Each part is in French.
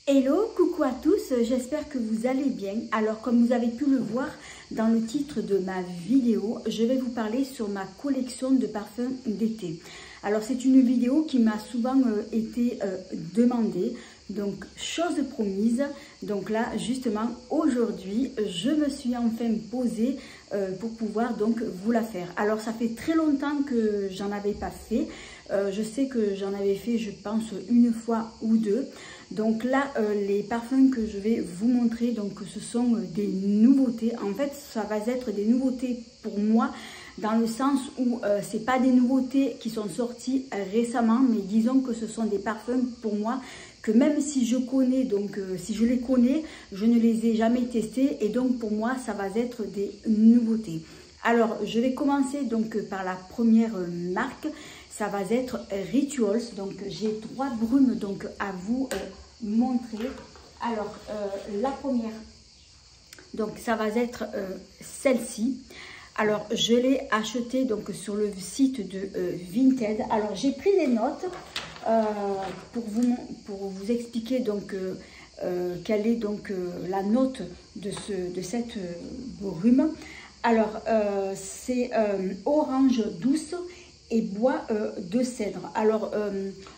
Hello, coucou à tous, j'espère que vous allez bien. Alors comme vous avez pu le voir dans le titre de ma vidéo, je vais vous parler sur ma collection de parfums d'été. Alors c'est une vidéo qui m'a souvent été demandée, donc chose promise. Donc là justement aujourd'hui je me suis enfin posée pour pouvoir donc vous la faire. Alors ça fait très longtemps que j'en avais pas fait. Je sais que j'en avais fait, je pense, une fois ou deux. Donc là, les parfums que je vais vous montrer, donc ce sont des nouveautés. En fait, ça va être des nouveautés pour moi, dans le sens où c'est pas des nouveautés qui sont sorties récemment, mais disons que ce sont des parfums pour moi que même si je connais, donc si je les connais, je ne les ai jamais testés et donc pour moi, ça va être des nouveautés. Alors, je vais commencer donc par la première marque. Ça va être Rituals. Donc, j'ai 3 brumes donc à vous montrer. Alors, la première, donc ça va être celle-ci. Alors, je l'ai achetée donc sur le site de Vinted. Alors, j'ai pris des notes pour vous expliquer donc quelle est donc la note de cette brume. Alors, c'est orange douce et bois de cèdre. Alors,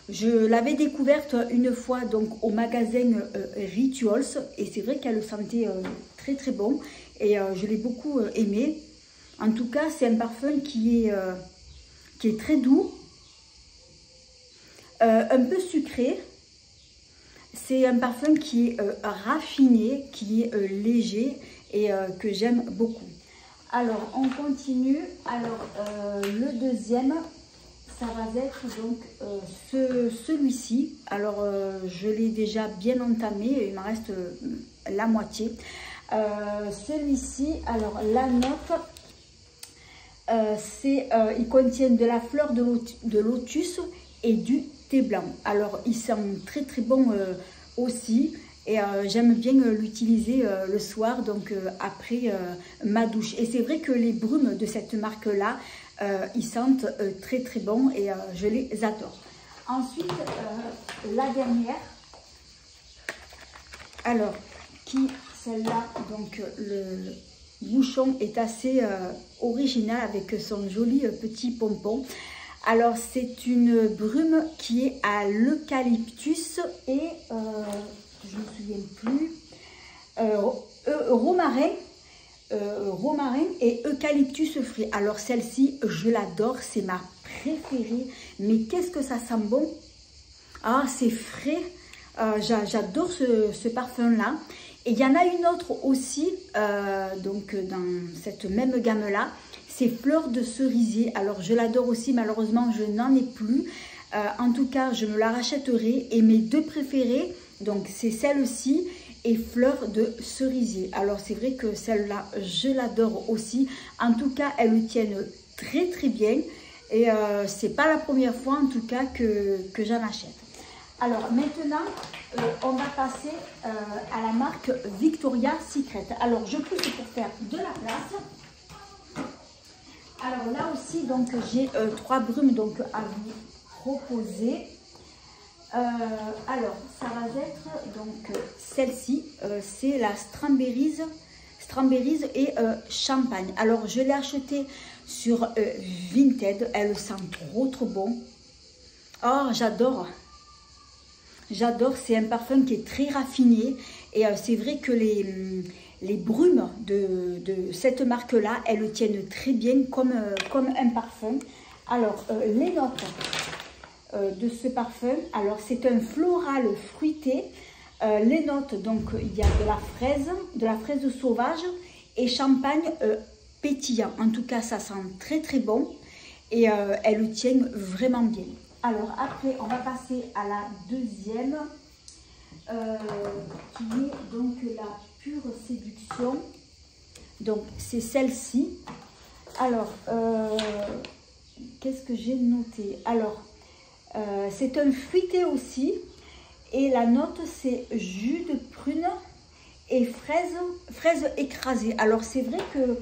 je l'avais découverte une fois donc au magasin Rituals et c'est vrai qu'elle sentait très très bon et je l'ai beaucoup aimé. En tout cas, c'est un parfum qui est très doux, un peu sucré. C'est un parfum qui est raffiné, qui est léger et que j'aime beaucoup. Alors, on continue. Alors, le deuxième, ça va être donc celui-ci. Alors, je l'ai déjà bien entamé, il me reste la moitié. Celui-ci, alors la note, il contient de la fleur de lotus et du thé blanc. Alors, il sent très très bon aussi. Et j'aime bien l'utiliser le soir, donc après ma douche. Et c'est vrai que les brumes de cette marque-là, ils sentent très très bon et je les adore. Ensuite, la dernière. Alors, celle-là, donc le bouchon est assez original avec son joli petit pompon. Alors, c'est une brume qui est à l'eucalyptus et... je ne me souviens plus, romarin et eucalyptus frais. Alors celle-ci, je l'adore, c'est ma préférée. Mais qu'est-ce que ça sent bon! Ah, c'est frais, j'adore ce parfum-là. Et il y en a une autre aussi, donc dans cette même gamme-là, c'est fleur de cerisier. Alors je l'adore aussi, malheureusement je n'en ai plus. En tout cas, je me la rachèterai. Et mes deux préférées, donc c'est celle-ci et fleur de cerisier. Alors c'est vrai que celle-là, je l'adore aussi. En tout cas, elles le tiennent très très bien. Et c'est pas la première fois en tout cas que j'en achète. Alors maintenant, on va passer à la marque Victoria's Secret. Alors je pousse pour faire de la place. Alors là aussi, donc j'ai 3 brumes donc à vous proposer. Alors ça va être donc celle-ci, c'est la Strawberries et champagne. Alors je l'ai achetée sur Vinted, elle sent trop bon. Oh, j'adore, c'est un parfum qui est très raffiné et c'est vrai que les brumes de cette marque là, elles le tiennent très bien comme un parfum. Alors les notes de ce parfum, alors c'est un floral fruité. Les notes, donc il y a de la fraise sauvage et champagne pétillant. En tout cas, ça sent très très bon et elle le tient vraiment bien. Alors après, on va passer à la deuxième qui est donc la pure séduction. Donc c'est celle-ci. Alors qu'est-ce que j'ai noté? Alors c'est un fruité aussi et la note c'est jus de prune et fraise écrasée. Alors c'est vrai que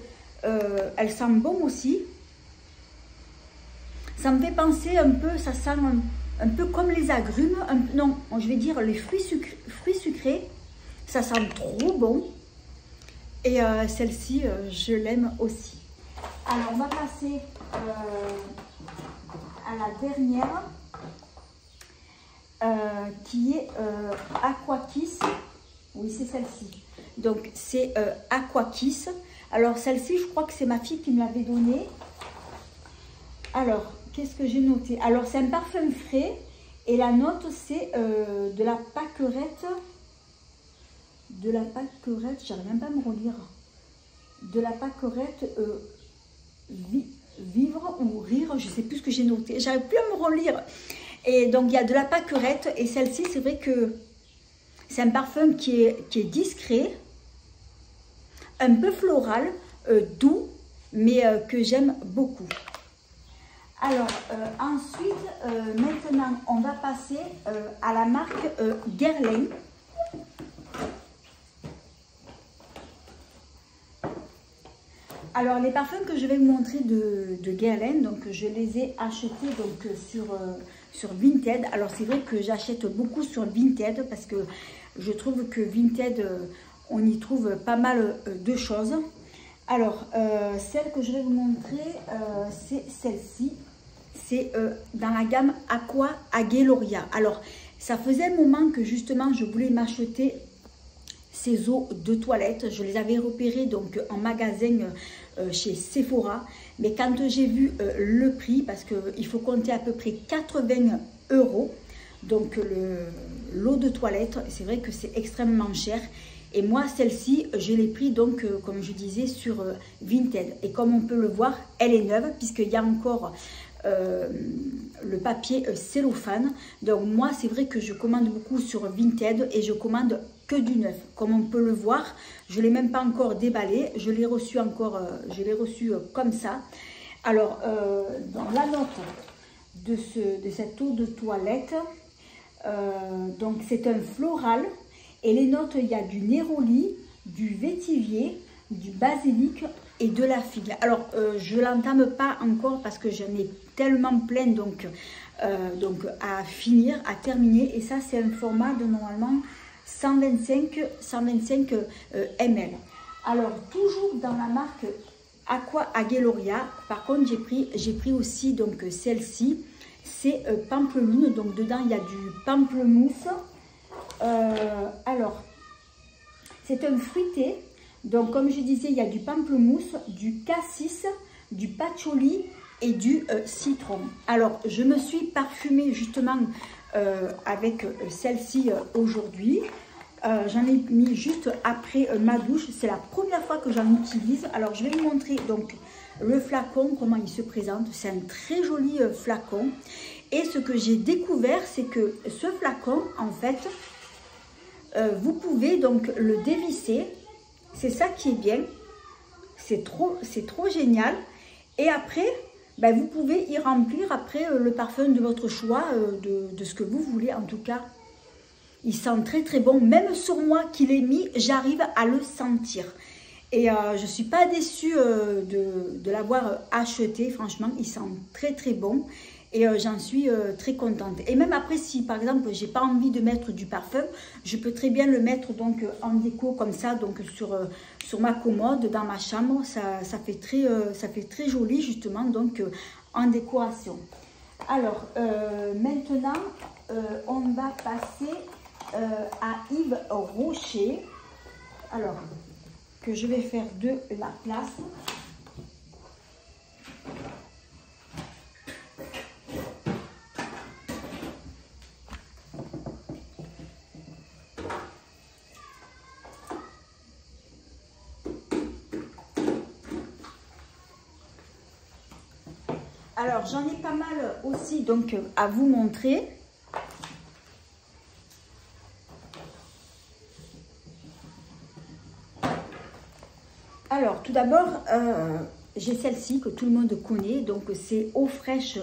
elle sent bon aussi. Ça me fait penser un peu, ça sent un peu comme les agrumes, non, je vais dire les fruits sucrés. ça sent trop bon. Et celle-ci, je l'aime aussi. Alors, on va passer à la dernière, qui est Aqua Kiss. Oui, c'est celle-ci. Donc, c'est Aqua Kiss. Alors, celle-ci, je crois que c'est ma fille qui me l'avait donnée. Alors, qu'est-ce que j'ai noté? Alors, c'est un parfum frais. Et la note, c'est de la pâquerette. De la pâquerette, j'arrive même pas à me relire. De la pâquerette vivre ou rire, je sais plus ce que j'ai noté. J'arrive plus à me relire. Et donc, il y a de la pâquerette. Et celle-ci, c'est vrai que c'est un parfum qui est discret, un peu floral, doux, mais que j'aime beaucoup. Alors, ensuite, maintenant, on va passer à la marque Guerlain. Alors, les parfums que je vais vous montrer de Guerlain, donc je les ai achetés donc, sur Vinted. Alors, c'est vrai que j'achète beaucoup sur Vinted parce que je trouve que Vinted, on y trouve pas mal de choses. Alors, celle que je vais vous montrer, c'est celle-ci. C'est dans la gamme Aqua Ageloria. Alors, ça faisait un moment que justement, je voulais m'acheter ces eaux de toilette. Je les avais repérées donc en magasin chez Sephora. Mais quand j'ai vu le prix, parce qu'il faut compter à peu près 80 €, donc l'eau de toilette, c'est vrai que c'est extrêmement cher. Et moi, celle-ci, je l'ai pris donc, comme je disais, sur Vinted. Et comme on peut le voir, elle est neuve, puisqu'il y a encore le papier cellophane. Donc moi, c'est vrai que je commande beaucoup sur Vinted et je commande que du neuf. Comme on peut le voir, je ne l'ai même pas encore déballé. Je l'ai reçu encore, je l'ai reçu comme ça. Alors, dans la note de cette eau de toilette, donc c'est un floral. Et les notes, il y a du néroli, du vétivier, du basilic et de la figue. Alors, je ne l'entame pas encore parce que j'en ai tellement plein donc à finir, à terminer. Et ça, c'est un format de normalement 125 ml. Alors, toujours dans la marque Aqua Ageloria. Par contre, j'ai pris aussi donc celle-ci. C'est pamplemousse. Donc, dedans, il y a du pamplemousse. Alors, c'est un fruité. Donc, comme je disais, il y a du pamplemousse, du cassis, du patchouli et du citron. Alors, je me suis parfumée justement avec celle-ci aujourd'hui. J'en ai mis juste après ma douche. C'est la première fois que j'en utilise. Alors, je vais vous montrer donc le flacon, comment il se présente. C'est un très joli flacon. Et ce que j'ai découvert, c'est que ce flacon, en fait, vous pouvez donc le dévisser. C'est ça qui est bien. C'est trop génial. Et après, ben, vous pouvez y remplir après le parfum de votre choix, de ce que vous voulez en tout cas. Il sent très très bon. Même sur moi qui l'ai mis, j'arrive à le sentir. Et je ne suis pas déçue de l'avoir acheté. Franchement, il sent très très bon. Et j'en suis très contente. Et même après, si par exemple, j'ai pas envie de mettre du parfum, je peux très bien le mettre donc en déco comme ça, donc sur ma commode, dans ma chambre. Ça fait très joli justement, donc en décoration. Alors, maintenant, on va passer à Yves Rocher. Alors, que je vais faire de la place. Alors, j'en ai pas mal aussi donc à vous montrer. Alors, tout d'abord, j'ai celle-ci que tout le monde connaît. Donc, c'est Eau Fraîche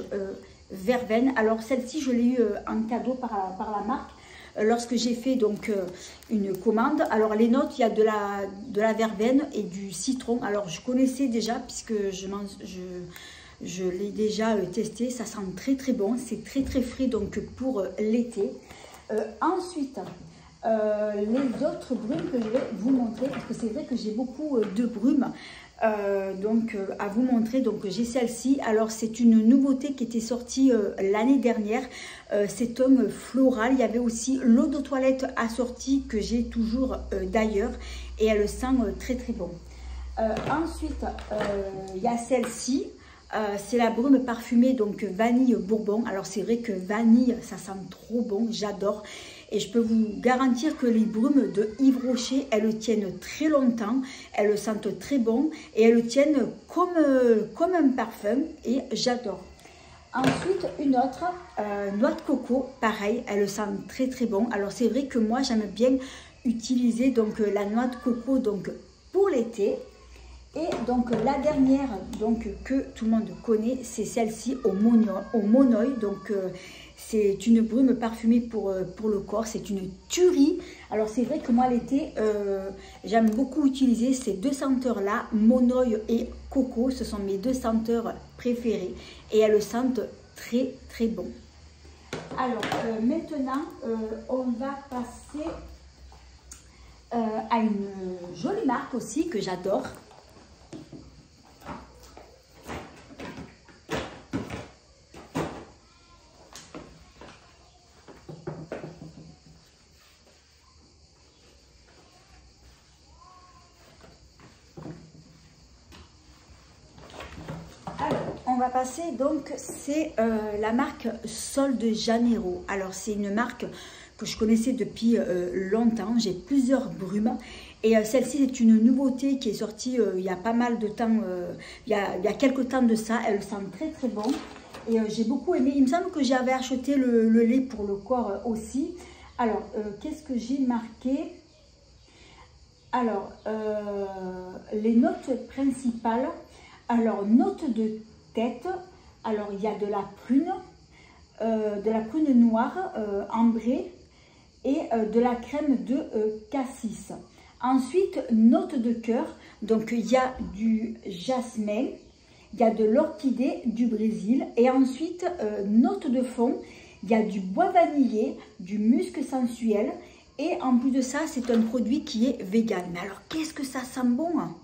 Verveine. Alors, celle-ci, je l'ai eu en cadeau par la marque. Lorsque j'ai fait donc une commande. Alors, les notes, il y a de la verveine et du citron. Alors, je connaissais déjà puisque je l'ai déjà testé, ça sent très très bon, c'est très très frais donc pour l'été. Ensuite, les autres brumes que je vais vous montrer, parce que c'est vrai que j'ai beaucoup de brumes à vous montrer. Donc j'ai celle-ci. Alors c'est une nouveauté qui était sortie l'année dernière. C'est un floral. Il y avait aussi l'eau de toilette assortie que j'ai toujours d'ailleurs, et elle sent très très bon. Ensuite il y a celle-ci. C'est la brume parfumée, donc vanille bourbon. Alors c'est vrai que vanille, ça sent trop bon, j'adore. Et je peux vous garantir que les brumes de Yves Rocher, elles tiennent très longtemps, elles sentent très bon et elles tiennent comme un parfum, et j'adore. Ensuite, une autre, noix de coco, pareil, elle sent très très bon. Alors c'est vrai que moi j'aime bien utiliser donc la noix de coco donc pour l'été. Et donc la dernière donc que tout le monde connaît, c'est celle-ci au monoï. Donc c'est une brume parfumée pour le corps, c'est une tuerie. Alors c'est vrai que moi l'été, j'aime beaucoup utiliser ces deux senteurs-là, monoï et coco. Ce sont mes deux senteurs préférées et elles sentent très très bon. Alors maintenant, on va passer à une jolie marque aussi que j'adore. On va passer donc, c'est la marque Sol de Janeiro. Alors c'est une marque que je connaissais depuis longtemps, j'ai plusieurs brumes et celle-ci c'est une nouveauté qui est sortie il y a pas mal de temps, il y a quelques temps de ça. Elle sent très très bon et j'ai beaucoup aimé. Il me semble que j'avais acheté le lait pour le corps aussi. Alors qu'est-ce que j'ai marqué? Alors les notes principales. Alors notes de tête, alors il y a de la prune noire ambrée et de la crème de cassis. Ensuite, note de cœur, donc il y a du jasmin, il y a de l'orchidée du Brésil. Et ensuite, note de fond, il y a du bois vanillé, du musc sensuel. Et en plus de ça, c'est un produit qui est vegan. Mais alors, qu'est-ce que ça sent bon, hein?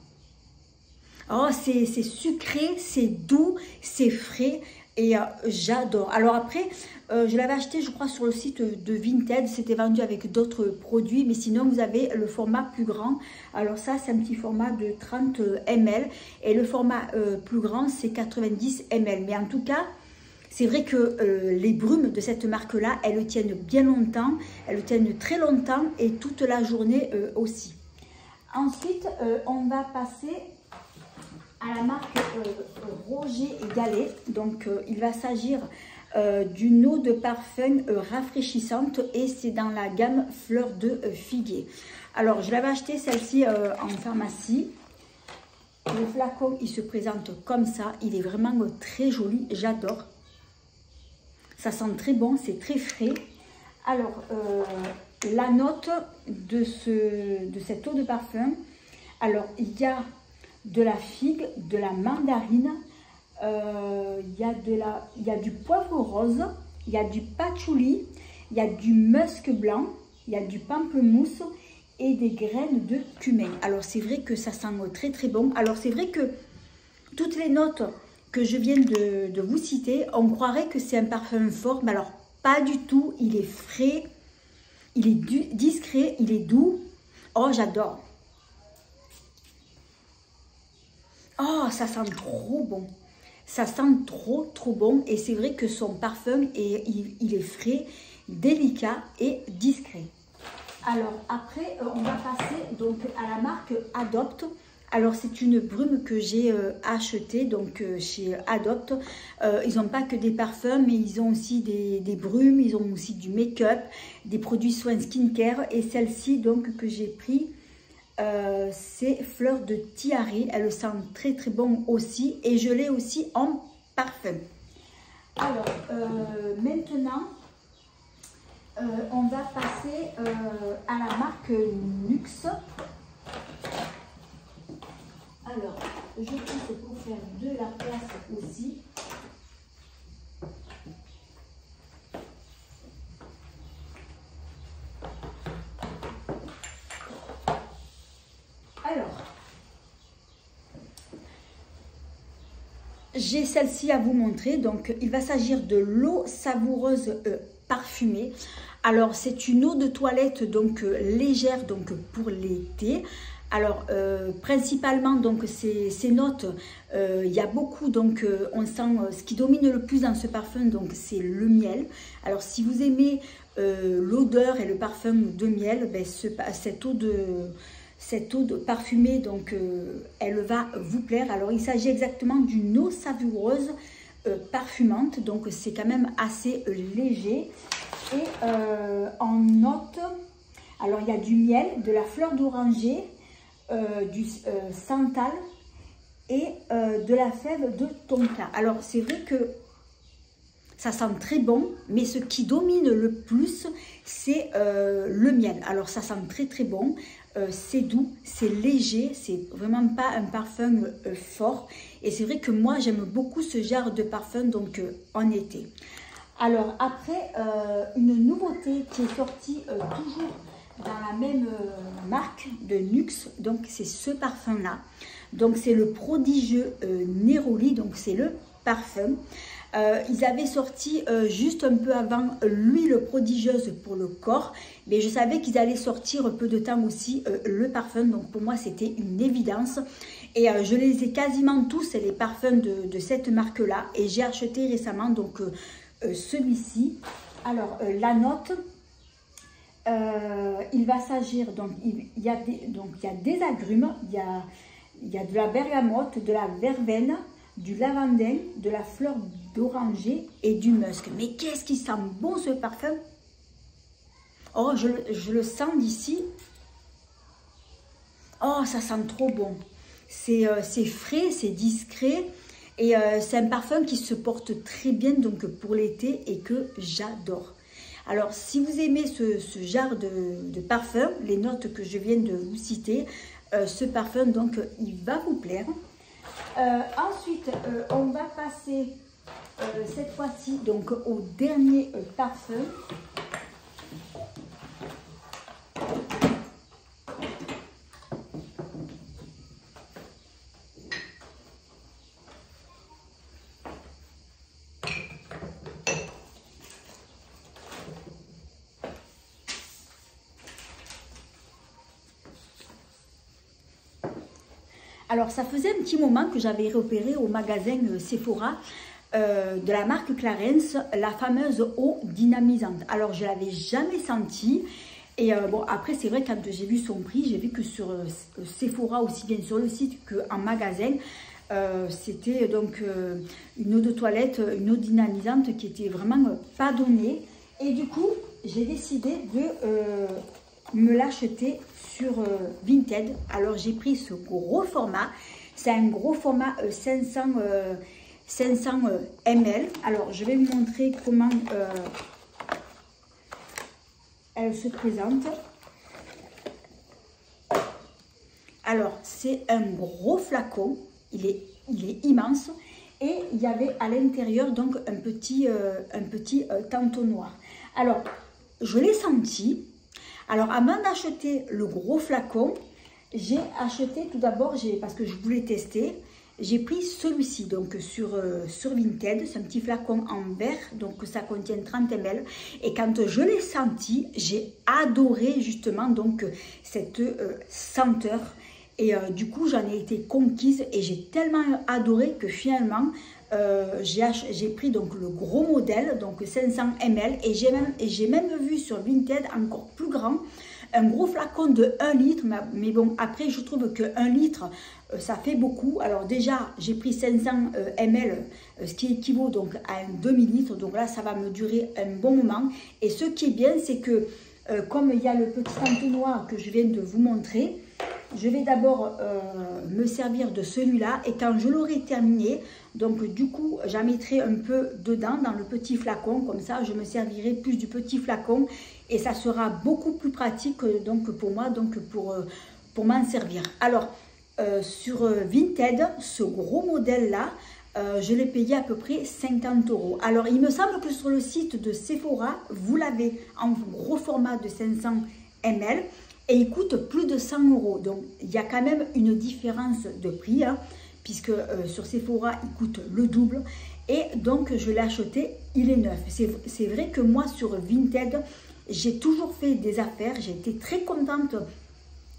Oh, c'est sucré, c'est doux, c'est frais et j'adore. Alors après, je l'avais acheté, je crois, sur le site de Vinted. C'était vendu avec d'autres produits, mais sinon, vous avez le format plus grand. Alors ça, c'est un petit format de 30 ml et le format plus grand, c'est 90 ml. Mais en tout cas, c'est vrai que les brumes de cette marque-là, elles tiennent bien longtemps, elles tiennent très longtemps et toute la journée aussi. Ensuite, on va passer à la marque Roger et Gallet. Donc il va s'agir d'une eau de parfum rafraîchissante et c'est dans la gamme fleur de figuier. Alors je l'avais acheté celle-ci en pharmacie. Le flacon il se présente comme ça, il est vraiment très joli, j'adore. Ça sent très bon, c'est très frais. Alors la note de cette eau de parfum, alors il y a de la figue, de la mandarine, il y a du poivre rose, il y a du patchouli, il y a du musc blanc, il y a du pamplemousse et des graines de cumin. Alors c'est vrai que ça sent très très bon. Alors c'est vrai que toutes les notes que je viens de vous citer, on croirait que c'est un parfum fort, mais alors pas du tout. Il est frais, il est discret, il est doux. Oh, j'adore. Oh, ça sent trop bon. Ça sent trop bon. Et c'est vrai que son parfum, il est frais, délicat et discret. Alors après, on va passer donc à la marque Adopt. Alors c'est une brume que j'ai achetée donc chez Adopt. Ils n'ont pas que des parfums, mais ils ont aussi des brumes, ils ont aussi du make-up, des produits soins skincare. Et celle-ci donc que j'ai pris, c'est Fleur de Tiare. Elle sent très très bon aussi et je l'ai aussi en parfum. Alors maintenant, on va passer à la marque Luxe. Alors, je pense pour faire de la place aussi. Alors, j'ai celle-ci à vous montrer. Donc, il va s'agir de l'eau savoureuse parfumée. Alors, c'est une eau de toilette donc légère donc pour l'été. Alors, principalement, donc, ces notes, il y a beaucoup, donc, on sent, ce qui domine le plus dans ce parfum, donc, c'est le miel. Alors, si vous aimez l'odeur et le parfum de miel, ben, cette eau de parfumée, donc, elle va vous plaire. Alors, il s'agit exactement d'une eau savoureuse parfumante, donc, c'est quand même assez léger. Et en notes, alors, il y a du miel, de la fleur d'oranger, du santal et de la fève de tonka. Alors c'est vrai que ça sent très bon, mais ce qui domine le plus c'est le miel. Alors ça sent très très bon, c'est doux, c'est léger, c'est vraiment pas un parfum fort, et c'est vrai que moi j'aime beaucoup ce genre de parfum donc en été. Alors après, une nouveauté qui est sortie toujours dans la même marque de Nuxe, donc c'est ce parfum là, donc c'est le prodigieux Neroli, donc c'est le parfum. Ils avaient sorti juste un peu avant l'huile prodigieuse pour le corps, mais je savais qu'ils allaient sortir peu de temps aussi le parfum, donc pour moi c'était une évidence. Et je les ai quasiment tous, les parfums de cette marque là, et j'ai acheté récemment donc celui-ci. Alors la note, il va s'agir, donc il y a des agrumes, il y a de la bergamote, de la verveine, du lavandin, de la fleur d'oranger et du musc. Mais qu'est-ce qui sent bon ce parfum! Oh, je le sens d'ici. Oh, ça sent trop bon. C'est frais, c'est discret. Et c'est un parfum qui se porte très bien donc pour l'été et que j'adore. Alors, si vous aimez ce genre de parfum, les notes que je viens de vous citer, ce parfum, donc, il va vous plaire. Ensuite, on va passer cette fois-ci donc au dernier parfum. Alors, ça faisait un petit moment que j'avais repéré au magasin Sephora de la marque Clarins, la fameuse eau dynamisante. Alors, je ne l'avais jamais sentie. Et bon, après, c'est vrai, quand j'ai vu son prix, j'ai vu que sur Sephora, aussi bien sur le site qu'en magasin, c'était donc une eau de toilette, une eau dynamisante qui était vraiment pas donnée. Et du coup, j'ai décidé de me l'acheter sur Vinted. Alors j'ai pris ce gros format, c'est un gros format 500 ml. Alors je vais vous montrer comment elle se présente. Alors c'est un gros flacon, il est immense, et il y avait à l'intérieur donc un petit tantonnoir. Alors je l'ai senti. Alors, avant d'acheter le gros flacon, j'ai acheté tout d'abord, parce que je voulais tester, j'ai pris celui-ci, donc sur Vinted. C'est un petit flacon en verre, donc ça contient 30 ml. Et quand je l'ai senti, j'ai adoré justement donc cette senteur. Et du coup, j'en ai été conquise et j'ai tellement adoré que finalement, j'ai pris donc le gros modèle, donc 500 ml, et j'ai même vu sur Vinted encore plus grand, un gros flacon de 1 litre, mais bon, après je trouve que 1 litre, ça fait beaucoup. Alors déjà, j'ai pris 500 ml, ce qui équivaut donc à un demi-litre, donc là ça va me durer un bon moment. Et ce qui est bien, c'est que comme il y a le petit entonnoir que je viens de vous montrer, je vais d'abord me servir de celui-là, et quand je l'aurai terminé, donc du coup j'en mettrai un peu dedans dans le petit flacon, comme ça je me servirai plus du petit flacon et ça sera beaucoup plus pratique donc pour moi, donc pour m'en servir. Alors sur Vinted, ce gros modèle là, je l'ai payé à peu près 50 €. Alors il me semble que sur le site de Sephora, vous l'avez en gros format de 500 ml. et il coûte plus de 100 €. Donc il y a quand même une différence de prix, hein, puisque sur Sephora il coûte le double. Et donc je l'ai acheté, il est neuf. C'est vrai que moi sur Vinted, j'ai toujours fait des affaires, j'ai été très contente.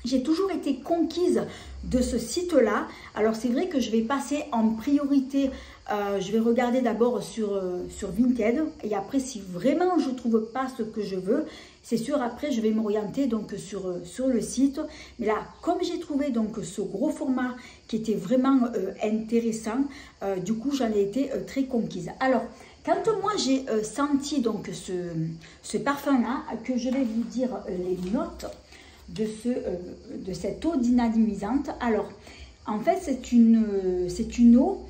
J'ai toujours été conquise de ce site-là. Alors c'est vrai que je vais passer en priorité, je vais regarder d'abord sur Vinted. Et après, si vraiment je ne trouve pas ce que je veux, c'est sûr, après je vais m'orienter donc sur le site. Mais là, comme j'ai trouvé donc ce gros format qui était vraiment intéressant, du coup j'en ai été très conquise. Alors, quand moi j'ai senti donc ce parfum-là, que je vais vous dire les notes de cette eau dynamisante. Alors, en fait, c'est une eau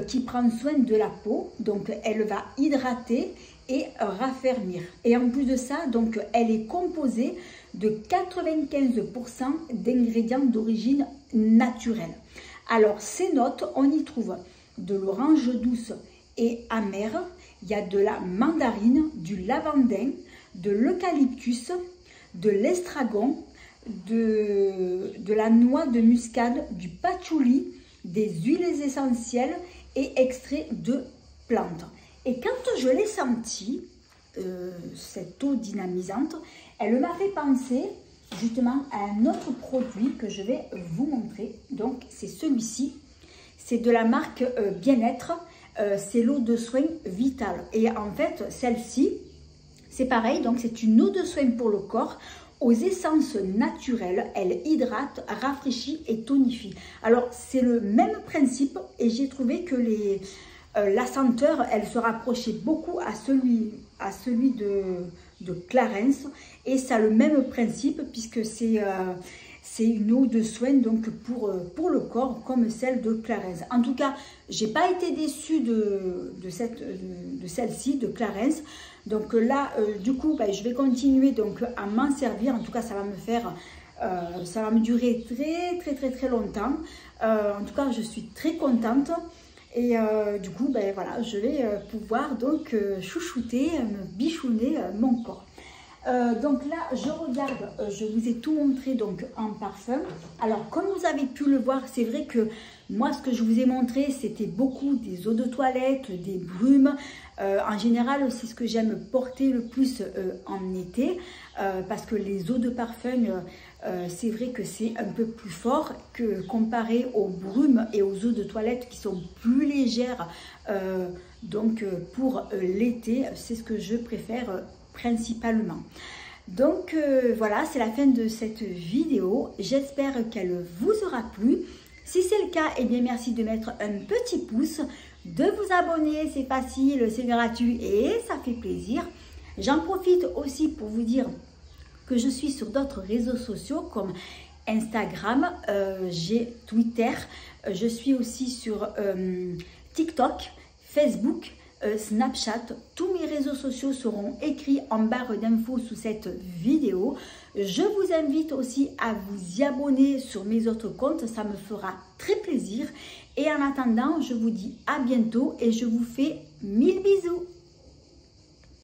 qui prend soin de la peau, donc elle va hydrater et raffermir. Et en plus de ça, donc elle est composée de 95% d'ingrédients d'origine naturelle. Alors, ces notes, on y trouve de l'orange douce et amère, il y a de la mandarine, du lavandin, de l'eucalyptus, de l'estragon, de la noix de muscade, du patchouli, des huiles essentielles et extraits de plantes. Et quand je l'ai senti, cette eau dynamisante, elle m'a fait penser justement à un autre produit que je vais vous montrer. Donc c'est celui-ci, c'est de la marque Bien-être, c'est l'eau de soin Vital. Et en fait celle-ci, c'est pareil, donc c'est une eau de soin pour le corps, aux essences naturelles, elle hydrate, rafraîchit et tonifie. Alors, c'est le même principe et j'ai trouvé que la senteur, elle se rapprochait beaucoup à celui de Clarins. Et ça a le même principe puisque c'est une eau de soin donc pour le corps comme celle de Clarins. En tout cas, j'ai pas été déçue de celle-ci, de Clarins. Donc là, du coup, je vais continuer donc à m'en servir. En tout cas, ça va me faire, ça va me durer très longtemps. En tout cas, je suis très contente. Et du coup, voilà, je vais pouvoir donc chouchouter, me bichouner mon corps. Donc là, je regarde, je vous ai tout montré donc en parfum. Alors, comme vous avez pu le voir, c'est vrai que moi, ce que je vous ai montré, c'était beaucoup des eaux de toilette, des brumes. En général, c'est ce que j'aime porter le plus en été, parce que les eaux de parfum, c'est vrai que c'est un peu plus fort que comparé aux brumes et aux eaux de toilette qui sont plus légères. Donc, pour l'été, c'est ce que je préfère principalement. Donc voilà, c'est la fin de cette vidéo. J'espère qu'elle vous aura plu. Si c'est le cas, eh bien merci de mettre un petit pouce, de vous abonner, c'est facile, c'est gratuit et ça fait plaisir. J'en profite aussi pour vous dire que je suis sur d'autres réseaux sociaux comme Instagram, j'ai Twitter, je suis aussi sur TikTok, Facebook, Snapchat. Tous mes réseaux sociaux seront écrits en barre d'infos sous cette vidéo. Je vous invite aussi à vous y abonner sur mes autres comptes, ça me fera très plaisir. Et en attendant, je vous dis à bientôt et je vous fais 1000 bisous.